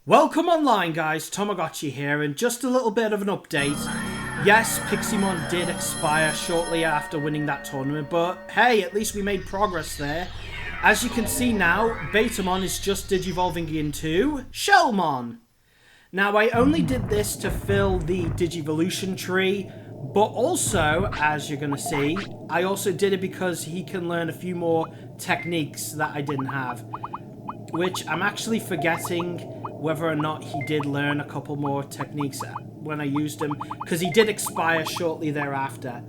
Welcome online, guys. TomoGotchi here, and just a little bit of an update. Yes, Piximon did expire shortly after winning that tournament, but hey, at least we made progress there. As you can see now, Betamon is just digivolving into Shellmon. Now, I only did this to fill the Digivolution tree, but also, as you're going to see, I also did it because he can learn a few more techniques that I didn't have, which I'm actually forgetting whether or not he did learn a couple more techniques when I used him, because he did expire shortly thereafter.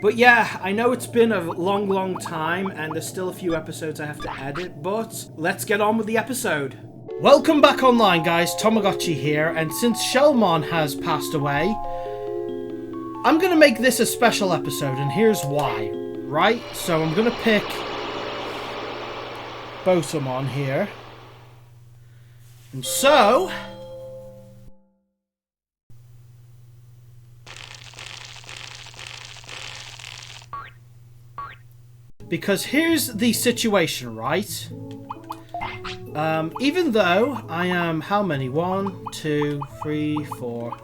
But yeah, I know it's been a long time, and there's still a few episodes I have to edit, but let's get on with the episode. Welcome back online, guys. TomoGotchi here, and since Shellmon has passed away, I'm going to make this a special episode, and here's why, right? So I'm going to pick Betamon here. And so, because here's the situation, right? Even though I am, how many? 1, 2, 3, 4,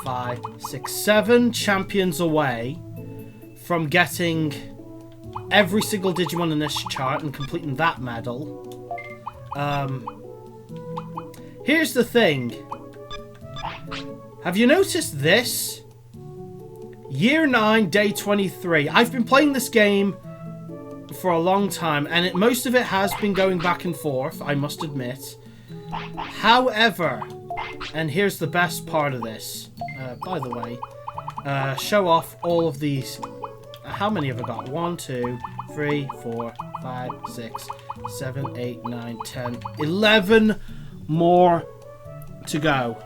5, 6, 7 champions away from getting every single Digimon in this chart and completing that medal. Here's the thing. Have you noticed this? Year 9, day 23. I've been playing this game for a long time, and most of it has been going back and forth, I must admit. However, and here's the best part of this. By the way, show off all of these. How many have I got? 1, 2, 3, 4, 5, 6, 7, 8, 9, 10, 11 more to go.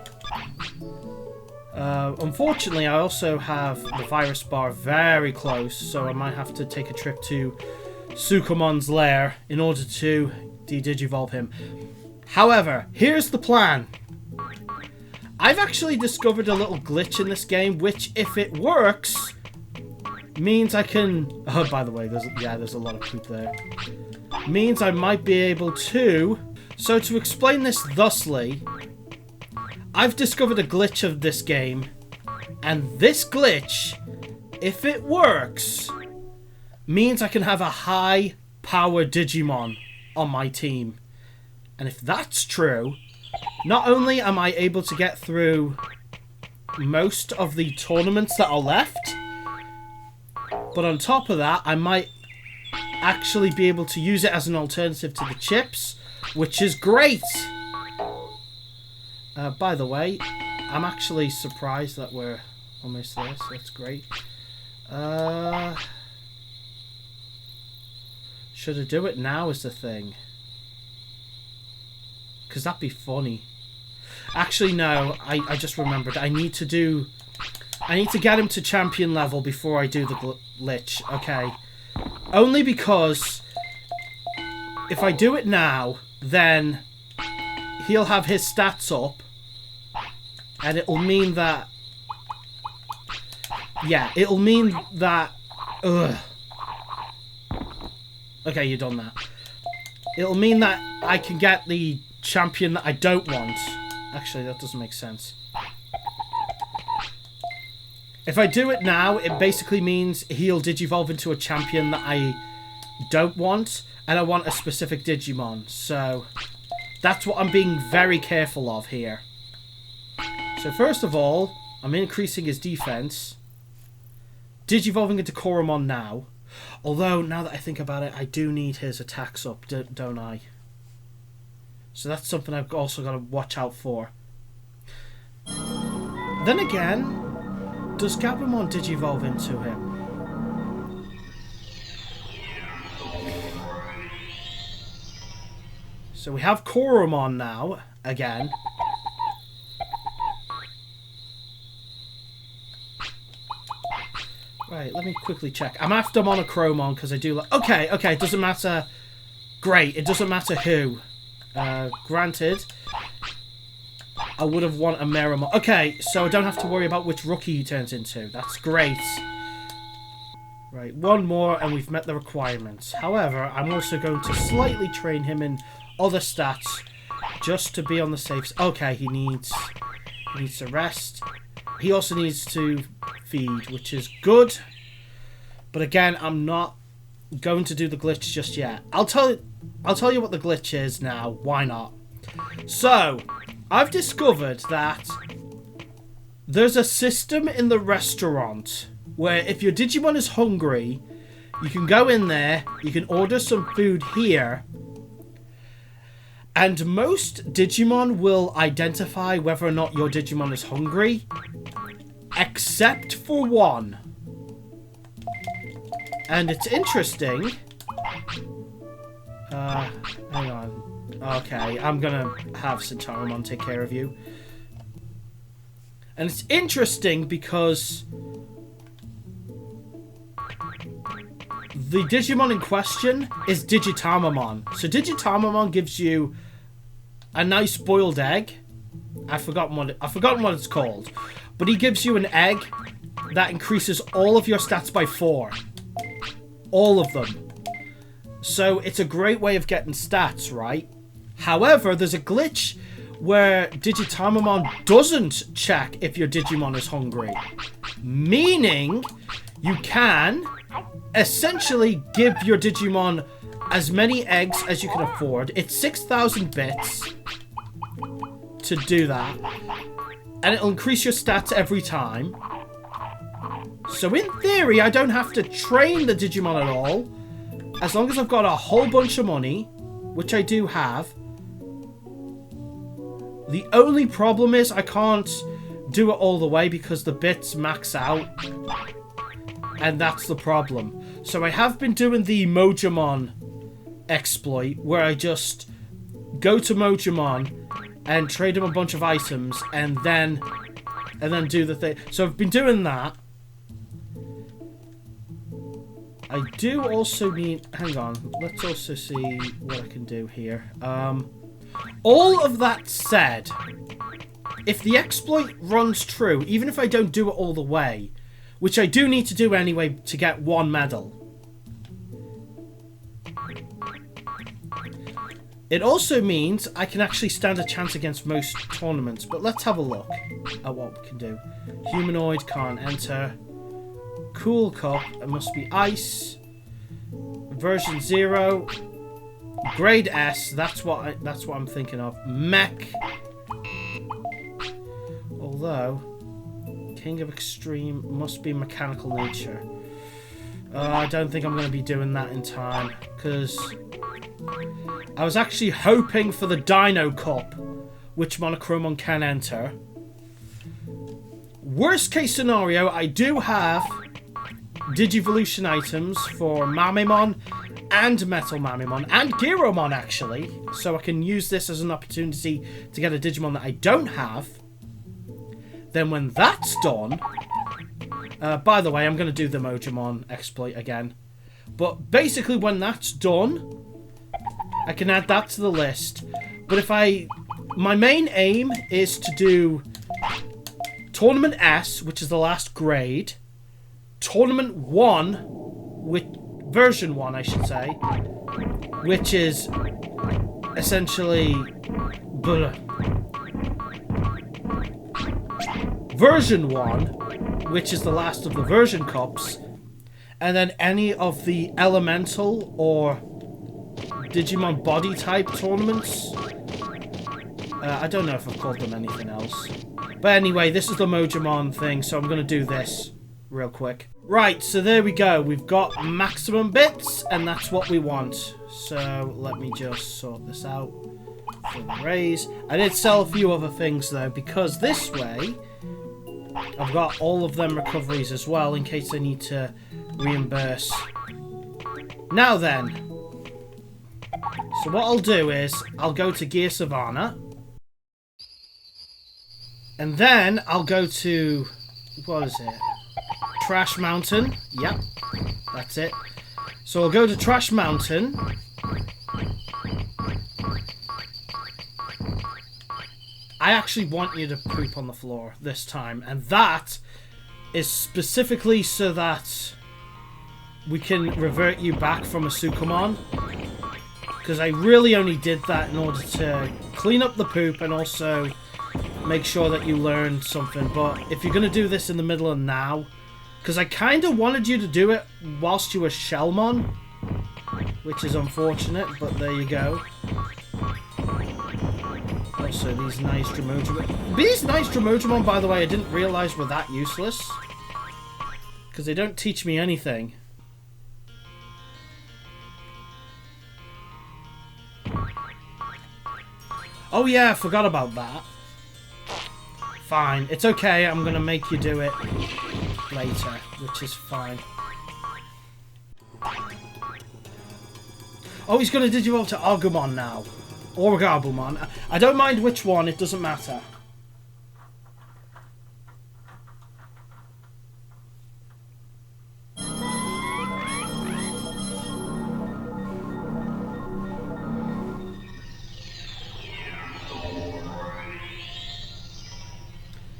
Unfortunately, I also have the virus bar very close, so I might have to take a trip to Sukumon's lair in order to de-digivolve him. However, here's the plan. I've actually discovered a little glitch in this game, which, if it works, means I can... Oh, by the way, there's a lot of poop there. Means I might be able to... So to explain this thusly, I've discovered a glitch of this game, and this glitch, if it works, means I can have a high-power Digimon on my team. And if that's true, not only am I able to get through most of the tournaments that are left, but on top of that, I might actually be able to use it as an alternative to the chips, which is great. By the way, I'm actually surprised that we're almost there, so that's great. Should I do it now is the thing? Because that'd be funny. Actually, no, I just remembered. I need to get him to champion level before I do the glitch. Okay. Only because if I do it now, then he'll have his stats up, and it'll mean that... Yeah, it'll mean that... Ugh. Okay, you've done that. It'll mean that I can get the champion that I don't want. Actually, that doesn't make sense. If I do it now, it basically means he'll digivolve into a champion that I don't want, and I want a specific Digimon. So that's what I'm being very careful of here. So first of all, I'm increasing his defense. Digivolving into Koromon now. Although, now that I think about it, I do need his attacks up, don't I? So that's something I've also got to watch out for. Then again, does Gabumon digivolve into him? So we have Koromon now, again. Right, let me quickly check. I'm after Monochromon because I do like... Okay, it doesn't matter. Great, it doesn't matter who. Granted, I would have wanted a Meramon. Okay, so I don't have to worry about which rookie he turns into. That's great. Right, one more and we've met the requirements. However, I'm also going to slightly train him in other stats just to be on the safe. Okay, he needs to rest. He also needs to feed, which is good. But again, I'm not going to do the glitch just yet. I'll tell you what the glitch is now. Why not? So, I've discovered that there's a system in the restaurant where if your Digimon is hungry, you can go in there, you can order some food here, and most Digimon will identify whether or not your Digimon is hungry, except for one. And it's interesting. Hang on. Okay, I'm gonna have Sentaromon take care of you. And it's interesting because the Digimon in question is Digitamamon. So Digitamamon gives you a nice boiled egg. I've forgotten what it's called. But he gives you an egg that increases all of your stats by 4. All of them. So it's a great way of getting stats, right? However, there's a glitch where Digitamamon doesn't check if your Digimon is hungry. Meaning, you can essentially give your Digimon as many eggs as you can afford. It's 6,000 bits to do that. And it'll increase your stats every time. So in theory, I don't have to train the Digimon at all. As long as I've got a whole bunch of money, which I do have. The only problem is I can't do it all the way because the bits max out. And that's the problem. So I have been doing the Mojamon exploit where I just go to Mojamon and trade him a bunch of items and then do the thing. So I've been doing that. I do also need... Hang on. Let's also see what I can do here. All of that said, if the exploit runs true, even if I don't do it all the way, which I do need to do anyway to get 1 medal, it also means I can actually stand a chance against most tournaments. But let's have a look at what we can do. Humanoid can't enter. Cool Cup, it must be ice. Version 0. Grade S, that's what I'm thinking of. Mech. Although King of Extreme must be mechanical nature. I don't think I'm going to be doing that in time because I was actually hoping for the Dino Cup, which Monochromon can enter. Worst case scenario, I do have Digivolution items for Mamemon and Metal Mamemon and Giromon actually, so I can use this as an opportunity to get a Digimon that I don't have. Then when that's done, by the way, I'm going to do the Mojamon exploit again, but basically when that's done, I can add that to the list. But if my main aim is to do Tournament S, which is the last grade, Tournament 1, version 1 I should say, which is essentially version 1, which is the last of the version cups, and then any of the elemental or Digimon body type tournaments. I don't know if I've called them anything else. But anyway, this is the Mojamon thing, so I'm going to do this real quick. Right, so there we go. We've got maximum bits, and that's what we want. So let me just sort this out for the raise. I did sell a few other things, though, because this way I've got all of them recoveries as well, in case I need to reimburse. Now then. So what I'll do is, I'll go to Gear Savannah. And then I'll go to, what is it? Trash Mountain. Yep, that's it. So I'll go to Trash Mountain. I actually want you to poop on the floor this time. And that is specifically so that we can revert you back from a Sukumon. Because I really only did that in order to clean up the poop and also make sure that you learned something. But if you're going to do this in the middle of now, because I kind of wanted you to do it whilst you were Shellmon, which is unfortunate, but there you go. Also, these nice Dromodramon. These nice Dromodramon, by the way, I didn't realise were that useless. Because they don't teach me anything. Oh yeah, I forgot about that. Fine, it's okay, I'm gonna make you do it later, which is fine. Oh, he's gonna digivolve to Agumon now. Or Gabumon. I don't mind which one, it doesn't matter.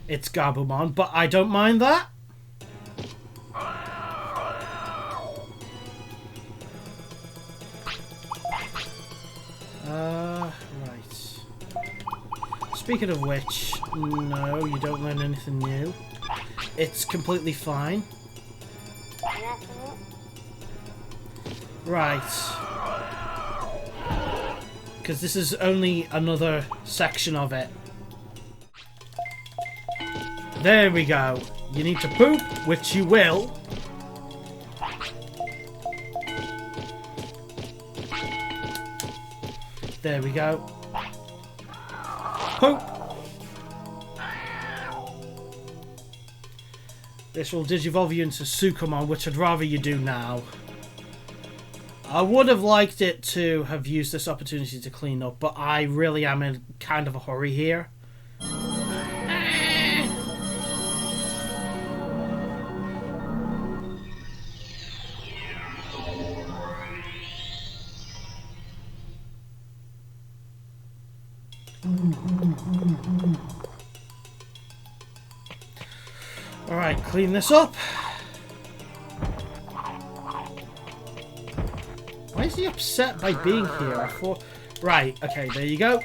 It's Gabumon, but I don't mind that. Right. Speaking of which, no, you don't learn anything new. It's completely fine. Right. Because this is only another section of it. There we go. You need to poop, which you will. There we go. Poop. This will digivolve you into Sukamon, which I'd rather you do now. I would have liked it to have used this opportunity to clean up, but I really am in kind of a hurry here. Alright, clean this up. Why is he upset by being here? I thought... Right, okay, there you go.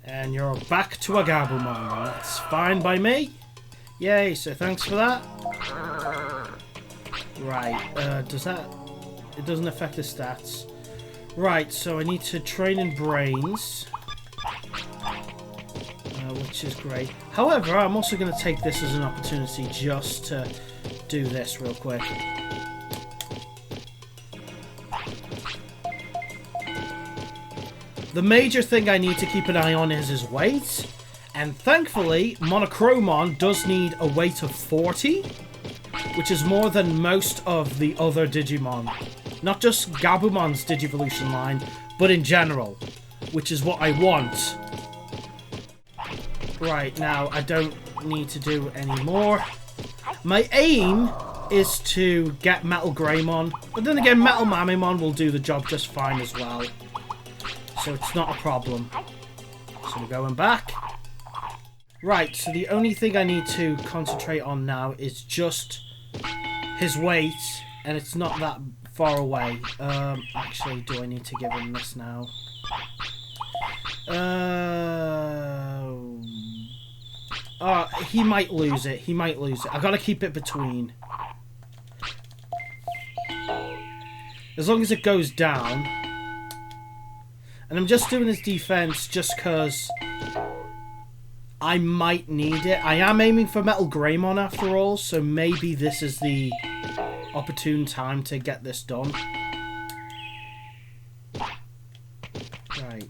And you're back to a Gabumon. That's fine by me. Yay, so thanks for that. Right, does that... It doesn't affect the stats. Right, so I need to train in brains. Which is great. However, I'm also going to take this as an opportunity just to do this real quick. The major thing I need to keep an eye on is his weight. And thankfully, Monochromon does need a weight of 40. Which is more than most of the other Digimon. Not just Gabumon's Digivolution line, but in general. Which is what I want. Right, now I don't need to do any more. My aim is to get Metal Greymon. But then again, Metal Mamimon will do the job just fine as well. So it's not a problem. So we're going back. Right, so the only thing I need to concentrate on now is just his weight, and it's not that far away. Actually, do I need to give him this now? He might lose it. He might lose it. I gotta keep it between. As long as it goes down. And I'm just doing his defense just because I might need it. I am aiming for Metal Greymon after all, so maybe this is the opportune time to get this done. Right,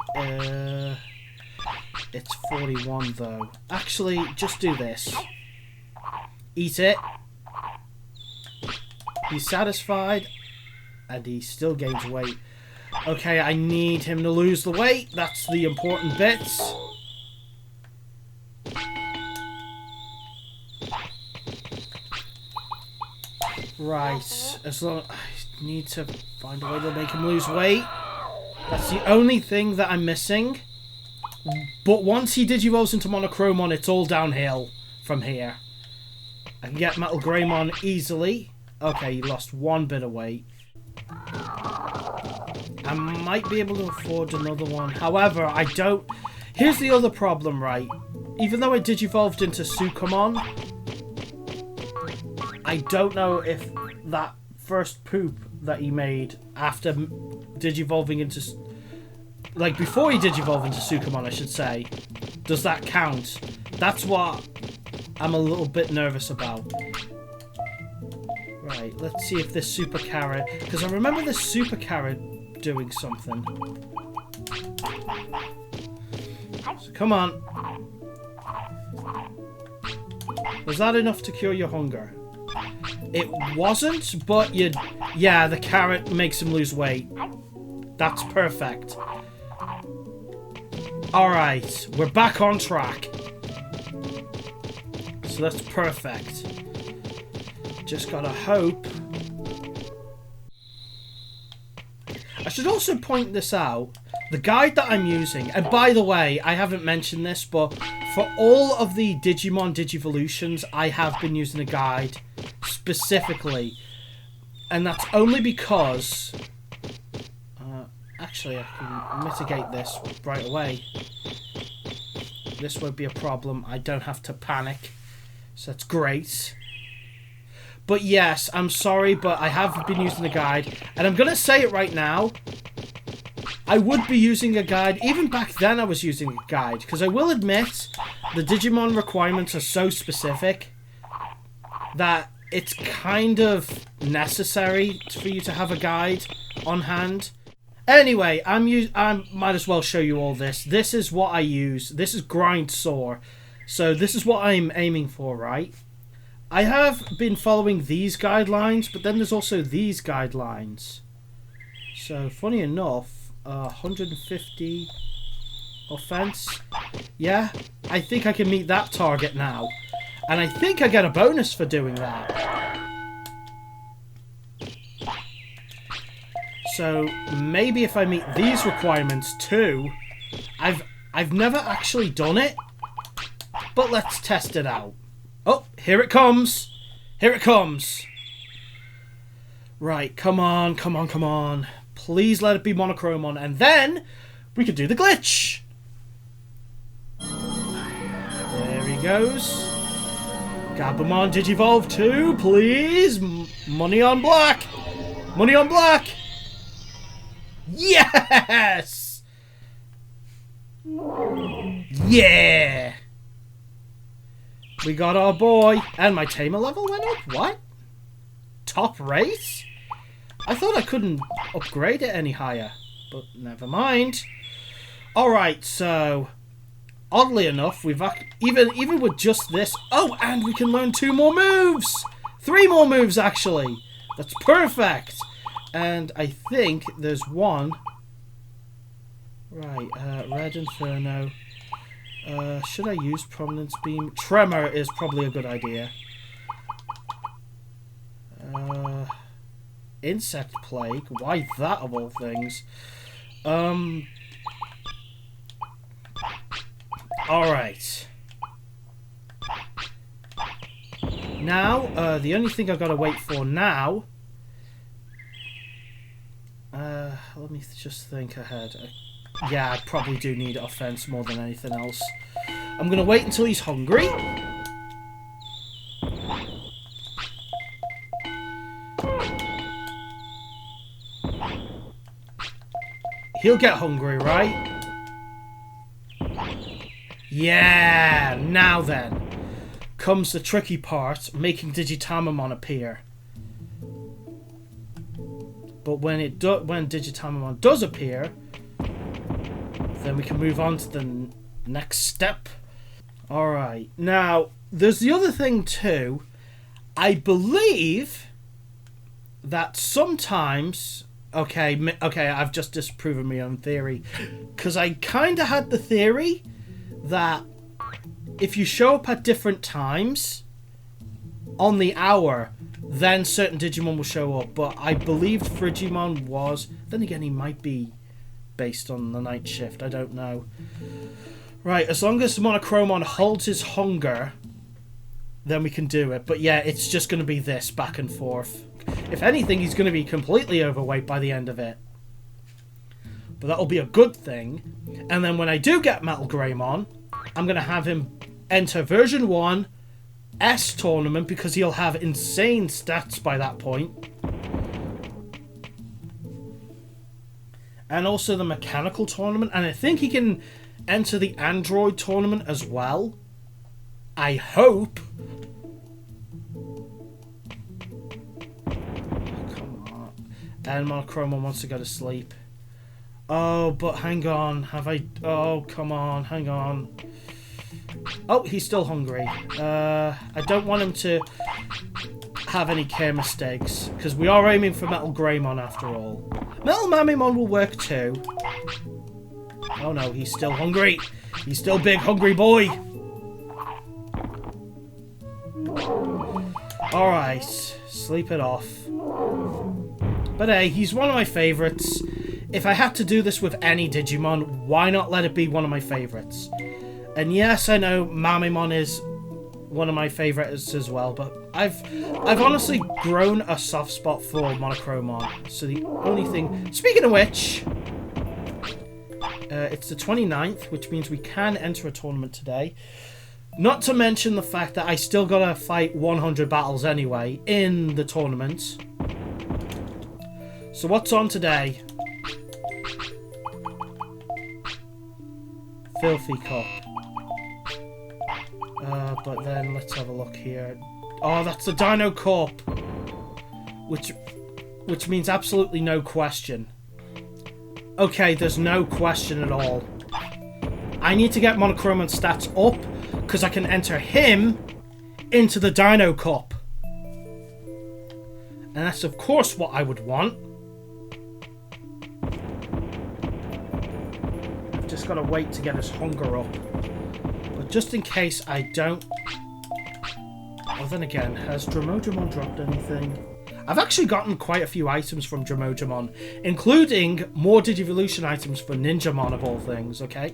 it's 41 though. Actually, just do this. Eat it. He's satisfied, and he still gains weight. Okay, I need him to lose the weight. That's the important bits. Right, as long I need to find a way to make him lose weight. That's the only thing that I'm missing. But once he digivolves into Monochromon, it's all downhill from here. I can get Metal Greymon easily. Okay, he lost 1 bit of weight. I might be able to afford another one. However, I don't... Here's the other problem, right? Even though I digivolved into Sukamon, I don't know if that first poop that he made after digivolving into... Like, before he digivolved into Sukamon, I should say. Does that count? That's what I'm a little bit nervous about. Right, let's see if this Super Carrot... Because I remember this Super Carrot doing something. So, come on. Was that enough to cure your hunger? It wasn't, but you... Yeah, the carrot makes him lose weight. That's perfect. Alright, we're back on track. So that's perfect. Just gotta hope. I should also point this out. The guide that I'm using, and by the way, I haven't mentioned this, but for all of the Digimon Digivolutions, I have been using a guide specifically. And that's only because... actually, I can mitigate this right away. This won't be a problem. I don't have to panic. So that's great. But yes, I'm sorry, but I have been using a guide. And I'm going to say it right now. I would be using a guide. Even back then I was using a guide. Because I will admit, the Digimon requirements are so specific that it's kind of necessary for you to have a guide on hand. Anyway, I might as well show you all this. This is what I use. This is Grind Sore. So this is what I'm aiming for, right? I have been following these guidelines, but then there's also these guidelines. So, funny enough, 150 offense. Yeah, I think I can meet that target now. And I think I get a bonus for doing that. So, maybe if I meet these requirements too. I've never actually done it. But let's test it out. Oh, here it comes. Here it comes. Right, come on, come on, come on. Please let it be Monochromon. And then we can do the glitch. There he goes. Gabumon Digivolve 2, please. Money on black. Money on black. Yes! Yeah! We got our boy. And my tamer level went up? What? Top rate? I thought I couldn't upgrade it any higher. But never mind. Alright, so... Oddly enough, we've... Even with just this... Oh, and we can learn 2 more moves! 3 more moves, actually! That's perfect! And I think there's one... Right, Red Inferno... should I use Prominence Beam? Tremor is probably a good idea. Insect Plague? Why that of all things? Alright. Now, the only thing I've got to wait for now... let me just think ahead. Yeah, I probably do need offense more than anything else. I'm going to wait until he's hungry. He'll get hungry, right? Yeah! Now then, comes the tricky part, making Digitamamon appear. But when Digitamamon does appear, then we can move on to the next step. Alright, now, there's the other thing too. I believe that sometimes... Okay, I've just disproven my own theory. Because I kind of had the theory that if you show up at different times on the hour, then certain Digimon will show up. But I believed Frigimon was... Then again, he might be based on the night shift. I don't know. Right, as long as Monochromon holds his hunger, then we can do it. But yeah, it's just going to be this back and forth. If anything, he's going to be completely overweight by the end of it. But that'll be a good thing. And then when I do get Metal Greymon, I'm going to have him enter version 1 S tournament because he'll have insane stats by that point. And also the mechanical tournament. And I think he can enter the android tournament as well. I hope. Come on. And Monochroma wants to go to sleep. Oh, but hang on. Have I... Oh, come on. Hang on. Oh, he's still hungry. I don't want him to have any care mistakes, because we are aiming for Metal Greymon after all. Metal Mamimon will work too. Oh no, he's still hungry. He's still big hungry boy. Alright, sleep it off. But hey, he's one of my favourites. If I had to do this with any Digimon, why not let it be one of my favourites? And yes, I know Mamimon is one of my favourites as well, but I've honestly grown a soft spot for Monochromon. So the only thing... Speaking of which... it's the 29th, which means we can enter a tournament today. Not to mention the fact that I still gotta fight 100 battles anyway in the tournament. So what's on today? Filthy Cup. But then let's have a look here. Oh, that's the Dino Cup, which means absolutely no question. Okay, there's no question at all. I need to get Monochromon stats up because I can enter him into the Dino Cup, and that's of course what I would want. I've just got to wait to get his hunger up. But just in case I don't... Well, then again, has TomoGotchi dropped anything? I've actually gotten quite a few items from TomoGotchi, including more Digivolution items for Ninjamon of all things, okay?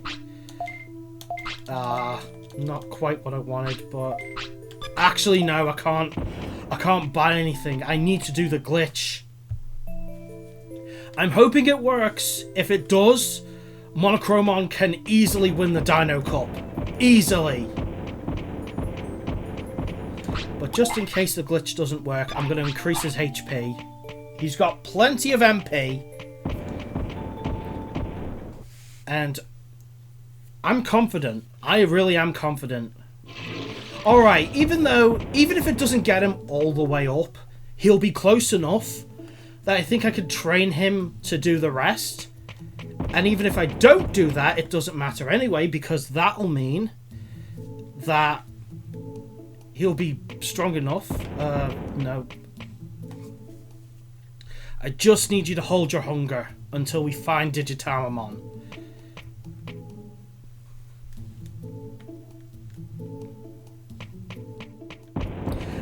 Not quite what I wanted, but... Actually, no, I can't buy anything. I need to do the glitch. I'm hoping it works. If it does, Monochromon can easily win the Dino Cup. Easily. But just in case the glitch doesn't work, I'm going to increase his HP. He's got plenty of MP. And I'm confident. I really am confident. Alright, even if it doesn't get him all the way up, he'll be close enough that I think I could train him to do the rest. And even if I don't do that, it doesn't matter anyway, because that'll mean that he'll be strong enough. No. I just need you to hold your hunger until we find Digitamamon.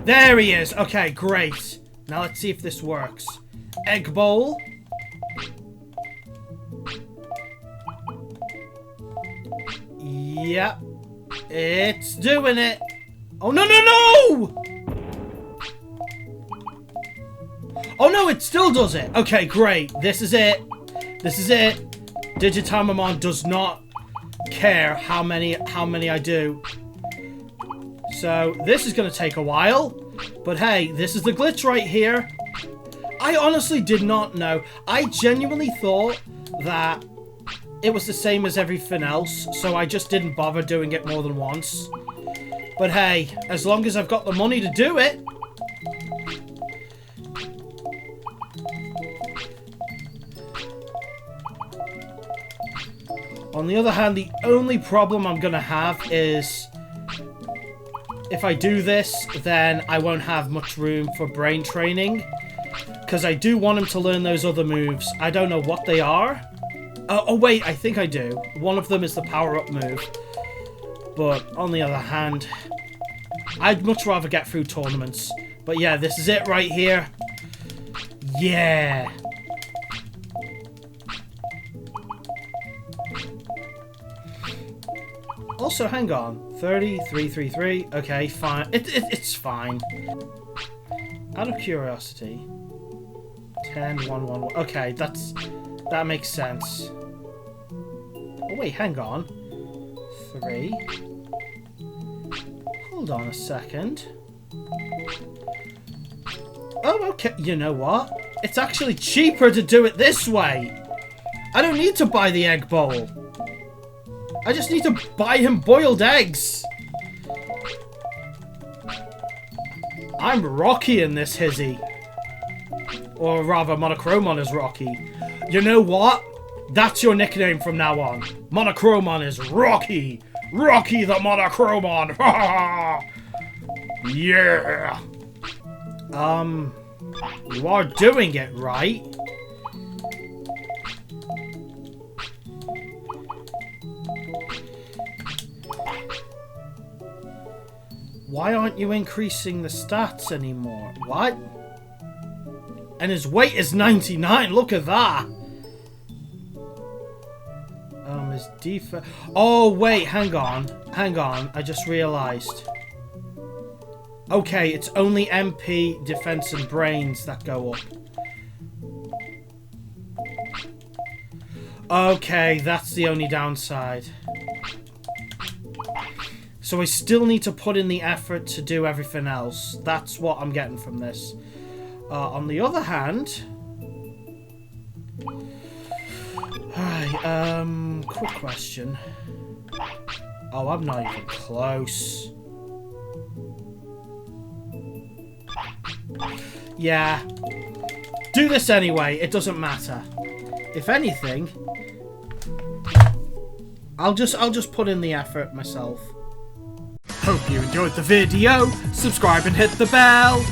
There he is! Okay, great. Now let's see if this works. Egg bowl. Yep. It's doing it. Oh, no, no, no! Oh, no, it still does it. Okay, great. This is it. This is it. Digitamamon does not care how many I do. So, this is going to take a while. But hey, this is the glitch right here. I honestly did not know. I genuinely thought that it was the same as everything else, so I just didn't bother doing it more than once. But hey, as long as I've got the money to do it. On the other hand, the only problem I'm gonna have is if I do this, then I won't have much room for brain training. Because I do want him to learn those other moves. I don't know what they are. Oh wait, I think I do. One of them is the power-up move. But on the other hand, I'd much rather get through tournaments. But yeah, this is it right here. Yeah. Also, hang on. 3333. Okay, fine. It's fine. Out of curiosity. 10, 1, 1, 1. Okay, that makes sense. Oh, wait, hang on. 3. Hold on a second. Oh, okay. You know what? It's actually cheaper to do it this way. I don't need to buy the egg bowl. I just need to buy him boiled eggs. I'm Rocky in this hizzy. Or rather, Monochromon is Rocky. You know what? That's your nickname from now on. Monochromon is Rocky. Rocky the Monochromon. Yeah. You are doing it right. Why aren't you increasing the stats anymore? What? And his weight is 99. Look at that. His defense. Oh, wait. Hang on. Hang on. I just realized. Okay, it's only MP, defense, and brains that go up. Okay, that's the only downside. So I still need to put in the effort to do everything else. That's what I'm getting from this. On the other hand... Alright, quick question. Oh, I'm not even close. Yeah. Do this anyway, it doesn't matter. If anything... I'll just put in the effort myself. Hope you enjoyed the video. Subscribe and hit the bell.